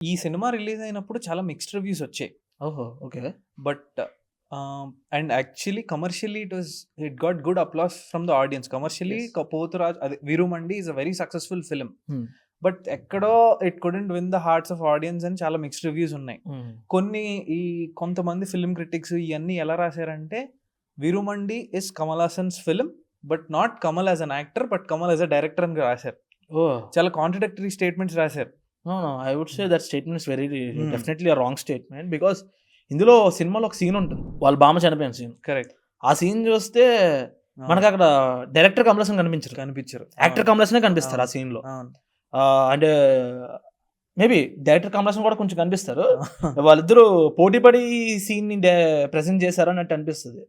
ఈ cinema release అయినప్పుడు చాలా మిక్స్డ్ రివ్యూస్ వచ్చాయి. ఓహో! Okay. But and actually commercially it got good applause from the audience. Commercially Yes. Pothuraj అదే Virumandi is a very successful film. Hmm. But ఎక్కడో it couldn't win the hearts of audience అని చాలా mixed reviews ఉన్నాయి. హ్మ్. కొన్ని కొంతమంది ఫిల్మ్ క్రిటిక్స్ ఇవన్నీ ఎలా రాశారంటే Virumandi is Kamal Haasan's film but not Kamal as an actor but Kamal as a director అని రాశారు. ఓహ్! చాలా కాంట్రడిక్టరీ స్టేట్మెంట్స్ రాశారు. No. I would say that statement is very Hmm. Definitely a wrong statement. Because ఇందులో సినిమాలో ఒక సీన్ ఉంటుంది. వాళ్ళ బామ్మ చనిపోయిన సీన్. కరెక్ట్. ఆ సీన్ చూస్తే మనకు అక్కడ డైరెక్టర్ కమల్ హాసన్ కనిపించరు. కనిపించారు. యాక్టర్ కమల్ హాసనే కనిపిస్తారు ఆ సీన్ లో. అవును. And maybe director Kamal Haasan కూడా కొంచెం కనిపిస్తారు. వాళ్ళిద్దరూ పోటీపడి సీన్ ని ప్రెజెంట్ చేశారు అన్నట్టు అనిపిస్తుంది.